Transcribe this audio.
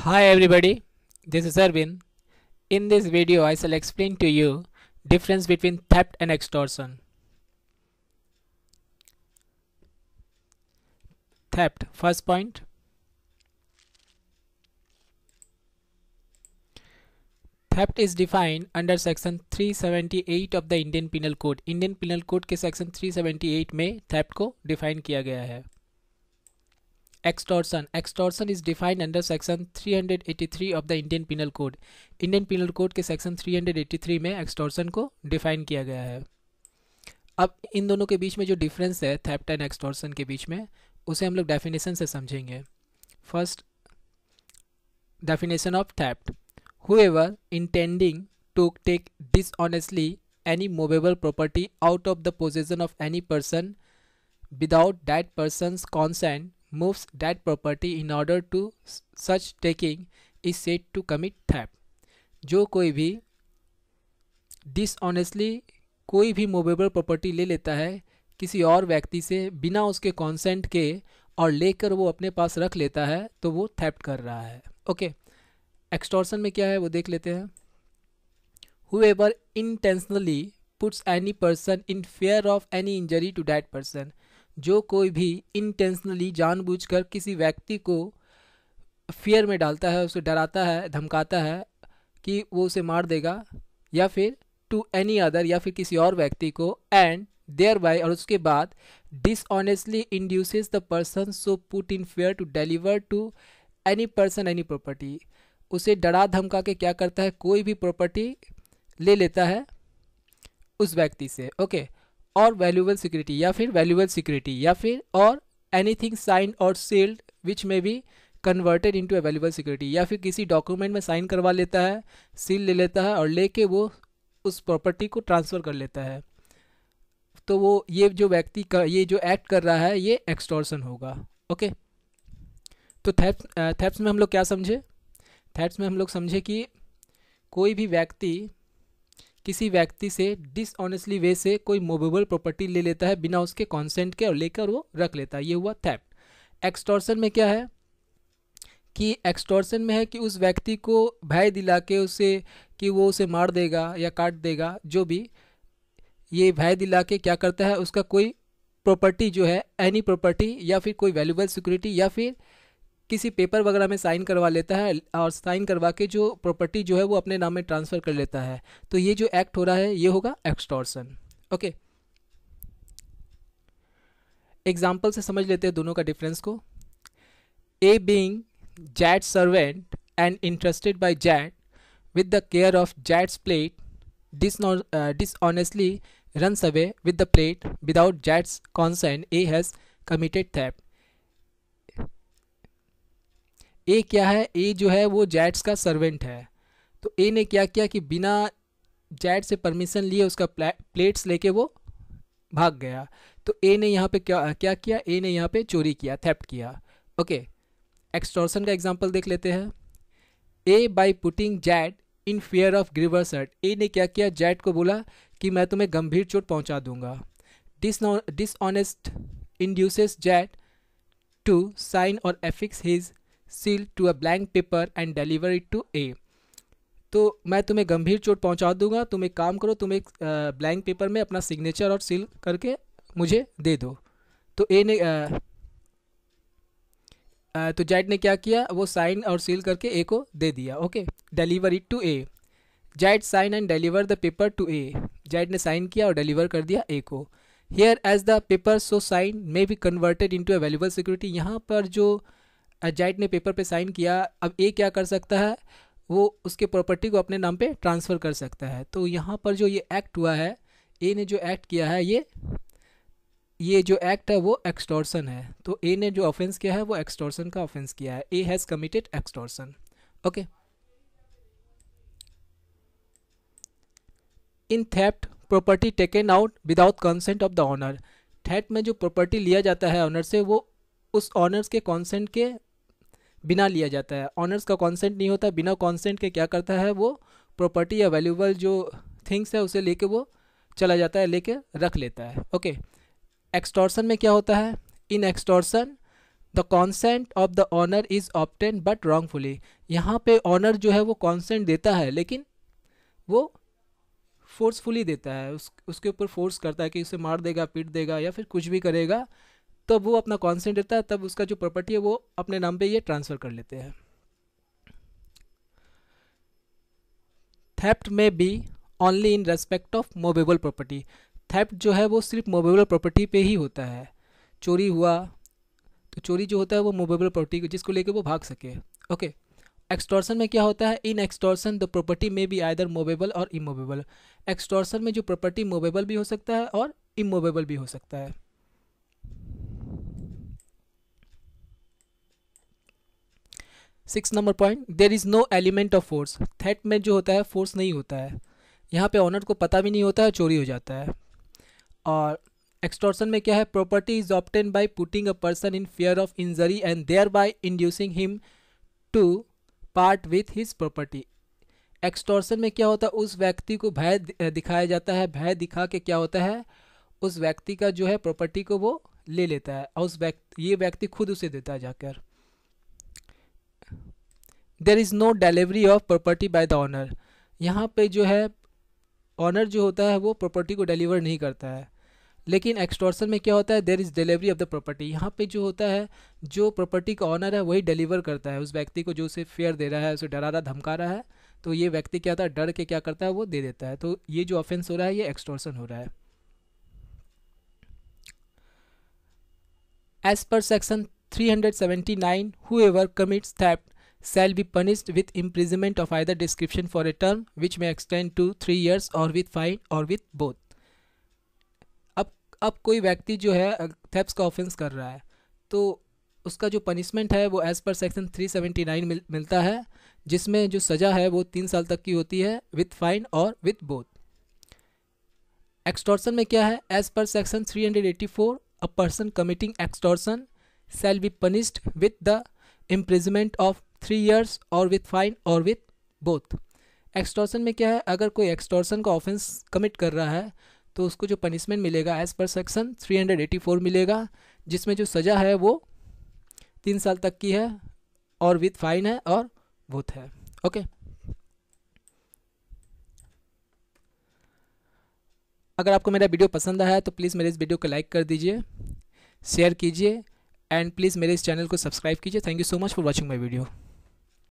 Hi everybody, this is Arvind. In this video I shall explain to you difference between theft and extortion. Theft, first point. Theft is defined under section 378 of the Indian Penal Code. Indian Penal Code के section 378 में theft को define किया गया है. Extortion is defined under section 383 of the Indian Penal Code. Indian Penal Code के section 383 में extortion को define किया गया है. अब इन दोनों के बीच में जो डिफरेंस है थेफ्ट एंड एक्सटॉर्शन के बीच में, उसे हम लोग डेफिनेशन से समझेंगे. First definition of theft: whoever intending to take dishonestly any movable property out of the possession of any person without that person's consent moves that property in order to such taking is said to commit theft. जो कोई भी dishonestly कोई भी movable property ले लेता है किसी और व्यक्ति से बिना उसके कॉन्सेंट के और लेकर वो अपने पास रख लेता है तो वो थेफ्ट कर रहा है. ओके, एक्सटॉर्शन में क्या है वो देख लेते हैं. whoever intentionally puts any person in fear of any injury to that person. जो कोई भी इंटेंशनली जानबूझकर किसी व्यक्ति को फियर में डालता है, उसे डराता है, धमकाता है कि वो उसे मार देगा, या फिर टू एनी अदर या फिर किसी और व्यक्ति को, एंड देयर बाय और उसके बाद dishonestly induces the person so put in fear to deliver to any person any property. उसे डरा धमका के क्या करता है, कोई भी प्रॉपर्टी ले लेता है उस व्यक्ति से. ओके, और वैल्यूएबल सिक्योरिटी या फिर वैल्यूएबल सिक्योरिटी या फिर और एनीथिंग साइंड और सील्ड विच में बी कन्वर्टेड इनटू ए वैल्यूएबल सिक्योरिटी, या फिर किसी डॉक्यूमेंट में साइन करवा लेता है, सील ले लेता है और लेके वो उस प्रॉपर्टी को ट्रांसफ़र कर लेता है. तो वो ये जो व्यक्ति का ये जो एक्ट कर रहा है ये एक्सटॉर्शन होगा. ओके, तो थेफ्ट में हम लोग क्या समझे? थेफ्ट में हम लोग समझे कि कोई भी व्यक्ति किसी व्यक्ति से डिसऑनेस्टली वे से कोई मूवेबल प्रॉपर्टी ले लेता है बिना उसके कॉन्सेंट के और लेकर वो रख लेता है, ये हुआ थेफ्ट. एक्सटॉर्शन में क्या है कि एक्सटॉर्शन में है कि उस व्यक्ति को भय दिला के उसे कि वो उसे मार देगा या काट देगा, जो भी ये भय दिला के क्या करता है, उसका कोई प्रॉपर्टी जो है एनी प्रॉपर्टी या फिर कोई वैल्यूएबल सिक्योरिटी या फिर किसी पेपर वगैरह में साइन करवा लेता है और साइन करवा के जो प्रॉपर्टी जो है वो अपने नाम में ट्रांसफ़र कर लेता है. तो ये जो एक्ट हो रहा है ये होगा एक्सटॉर्शन. ओके, एग्जाम्पल से समझ लेते हैं दोनों का डिफरेंस को. A being Z servant and interested by Z with the care of Jat's plate, dishonestly runs away with the plate without Jat's consent. A has committed theft. ए क्या है? ए जो है वो जैट्स का सर्वेंट है. तो ए ने क्या किया कि बिना जैट से परमिशन लिए उसका प्लेट्स लेके वो भाग गया. तो ए ने यहाँ पे क्या किया? ए ने यहाँ पे चोरी किया, थेफ्ट किया. ओके, एक्सटॉर्शन का एग्जांपल देख लेते हैं. A by putting Z in fear of grievous hurt. A ने क्या किया? जैट को बोला कि मैं तुम्हें गंभीर चोट पहुंचा दूंगा. Dishonest induces Z to sign और affix his seal to a blank paper and deliver it to A. तो मैं तुम्हें गंभीर चोट पहुंचा दूंगा, तुम एक काम करो, तुम एक ब्लैंक पेपर में अपना सिग्नेचर और सील करके मुझे दे दो. तो ए ने तो जैट ने क्या किया? वो साइन और सील करके ए को दे दिया. Okay, deliver it to A. Z sign and deliver the paper to A. Z ने साइन किया और डिलीवर कर दिया ए को. Here as the paper so sign may be converted into a valuable security. यहाँ पर जो जैट ने पेपर पे साइन किया, अब ए क्या कर सकता है? वो उसके प्रॉपर्टी को अपने नाम पे ट्रांसफ़र कर सकता है. तो यहाँ पर जो ये एक्ट हुआ है, ए ने जो एक्ट किया है ये जो एक्ट है वो एक्सटॉर्शन है. तो ए ने जो ऑफेंस किया है वो एक्सटॉर्शन का ऑफेंस किया है. A has committed extortion. Okay, in theft property taken out without consent of the owner. Theft में जो प्रॉपर्टी लिया जाता है ऑनर से, वो उस ऑनर्स के कॉन्सेंट के बिना लिया जाता है. ऑनर्स का कॉन्सेंट नहीं होता, बिना कॉन्सेंट के क्या करता है वो प्रॉपर्टी या वैल्यूएबल जो थिंग्स है उसे लेके वो चला जाता है, लेके रख लेता है. ओके, एक्सटॉर्शन में क्या होता है? In extortion the consent of the owner is obtain but wrongfully. यहाँ पे ऑनर जो है वो कॉन्सेंट देता है लेकिन वो फोर्सफुली देता है, उसके ऊपर फोर्स करता है कि उसे मार देगा, पीट देगा या फिर कुछ भी करेगा, तब वो अपना कॉन्सेंट देता है, तब उसका जो प्रॉपर्टी है वो अपने नाम पे ये ट्रांसफ़र कर लेते हैं। थेफ्ट में be only in respect of movable property. Theft जो है वो सिर्फ मूवेबल प्रॉपर्टी पे ही होता है। चोरी हुआ तो चोरी जो होता है वो मूवेबल प्रॉपर्टी जिसको लेके वो भाग सके। ओके। एक्सटॉर्शन में क्या होता है? इन एक्सटॉर्शन द प्रॉपर्टी में बी आइदर मूवेबल और इमूवेबल। एक्सटॉर्शन में जो प्रॉपर्टी मूवेबल भी हो सकता है और इमूवेबल भी हो सकता है। 6 number point, there is no element of force. Theft में जो होता है फोर्स नहीं होता है, यहाँ पे ऑनर को पता भी नहीं होता है, चोरी हो जाता है। और एक्सटॉर्शन में क्या है? Property is obtain by putting a person in fear of injury and thereby inducing him to part with his property. Extortion में क्या होता है? उस व्यक्ति को भय दिखाया जाता है, भय दिखा के क्या होता है, उस व्यक्ति का जो है प्रॉपर्टी को वो ले लेता है और ये व्यक्ति खुद उसे देता है जाकर। There is no delivery of property by the owner. यहाँ पे जो है ऑनर जो होता है वो प्रॉपर्टी को डिलीवर नहीं करता है, लेकिन एक्सटॉर्शन में क्या होता है? There is delivery of the property. यहाँ पे जो होता है, जो प्रॉपर्टी का ऑनर है वही डिलीवर करता है उस व्यक्ति को जो उसे फेयर दे रहा है, उसे डरा रहा धमका रहा है, तो ये व्यक्ति क्या होता है, डर के क्या करता है, वो दे देता है। तो ये जो ऑफेंस हो रहा है ये एक्सटॉर्शन हो रहा है। As per section 379, whoever commits theft shall be punished with imprisonment of either description for a term which may extend to 3 years or with fine or with both। अब कोई व्यक्ति जो है थेफ्ट का ऑफेंस कर रहा है तो उसका जो पनिशमेंट है वो एज पर सेक्शन 379 मिलता है, जिसमें जो सज़ा है वो 3 साल तक की होती है विथ फाइन और विथ बोथ। एक्सटॉर्शन में क्या है? As per section 384 a person committing extortion shall be punished with the imprisonment of 3 years or with fine or with both। Extortion में क्या है? अगर कोई एक्सटॉर्शन का ऑफेंस कमिट कर रहा है तो उसको जो पनिशमेंट मिलेगा एज पर सेक्शन 384 मिलेगा, जिसमें जो सज़ा है वो 3 साल तक की है और विथ फाइन है और बोथ है। ओके। अगर आपको मेरा वीडियो पसंद आया है तो प्लीज़ मेरे इस वीडियो को लाइक कर दीजिए, शेयर कीजिए एंड प्लीज़ मेरे इस चैनल को सब्सक्राइब कीजिए। Thank you so much for watching my video.